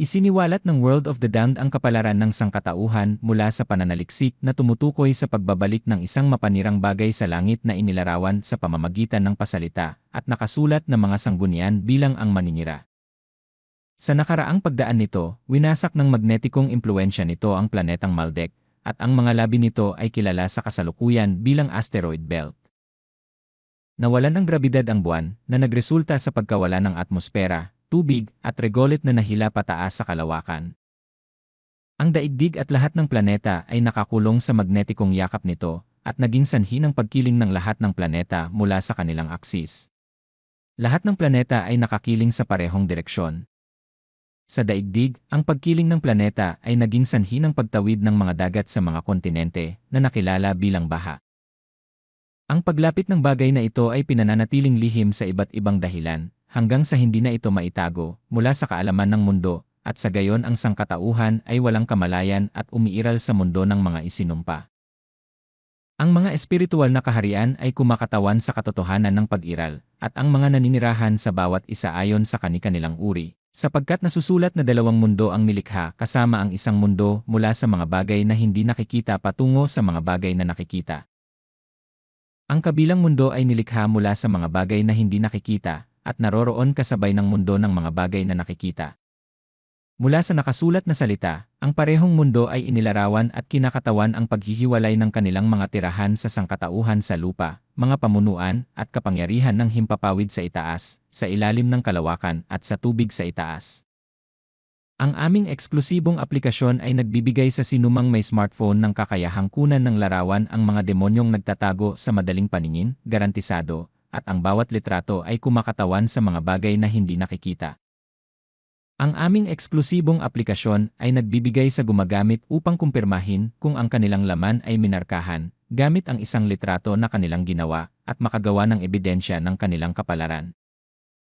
Isiniwalat ng World of the Damned ang kapalaran ng sangkatauhan mula sa pananaliksik na tumutukoy sa pagbabalik ng isang mapanirang bagay sa langit na inilarawan sa pamamagitan ng pasalita at nakasulat na mga sanggunian bilang ang maninira. Sa nakaraang pagdaan nito, winasak ng magnetikong impluensya nito ang planetang Maldek, at ang mga labi nito ay kilala sa kasalukuyan bilang asteroid belt. Nawalan ng grabidad ang buwan na nagresulta sa pagkawala ng atmosfera, tubig at regolith na nahila pataas sa kalawakan. Ang daigdig at lahat ng planeta ay nakakulong sa magnetikong yakap nito at naging sanhi ng pagkiling ng lahat ng planeta mula sa kanilang aksis. Lahat ng planeta ay nakakiling sa parehong direksyon. Sa daigdig, ang pagkiling ng planeta ay naging sanhi ng pagtawid ng mga dagat sa mga kontinente na nakilala bilang baha. Ang paglapit ng bagay na ito ay pinananatiling lihim sa iba't ibang dahilan, hanggang sa hindi na ito maitago mula sa kaalaman ng mundo, at sa gayon ang sangkatauhan ay walang kamalayan at umiiral sa mundo ng mga isinumpa. Ang mga espiritual na kaharian ay kumakatawan sa katotohanan ng pag-iral, at ang mga naninirahan sa bawat isa ayon sa kani-kanilang uri, sapagkat nasusulat na dalawang mundo ang nilikha kasama ang isang mundo mula sa mga bagay na hindi nakikita patungo sa mga bagay na nakikita. Ang kabilang mundo ay nilikha mula sa mga bagay na hindi nakikita, at naroroon kasabay ng mundo ng mga bagay na nakikita. Mula sa nakasulat na salita, ang parehong mundo ay inilarawan at kinakatawan ang paghihiwalay ng kanilang mga tirahan sa sangkatauhan sa lupa, mga pamunuan at kapangyarihan ng himpapawid sa itaas, sa ilalim ng kalawakan at sa tubig sa itaas. Ang aming eksklusibong aplikasyon ay nagbibigay sa sinumang may smartphone ng kakayahang kunan ng larawan ang mga demonyong nagtatago sa madaling paningin, garantisado, at ang bawat litrato ay kumakatawan sa mga bagay na hindi nakikita. Ang aming eksklusibong aplikasyon ay nagbibigay sa gumagamit upang kumpirmahin kung ang kanilang laman ay minarkahan, gamit ang isang litrato na kanilang ginawa, at makagawa ng ebidensya ng kanilang kapalaran.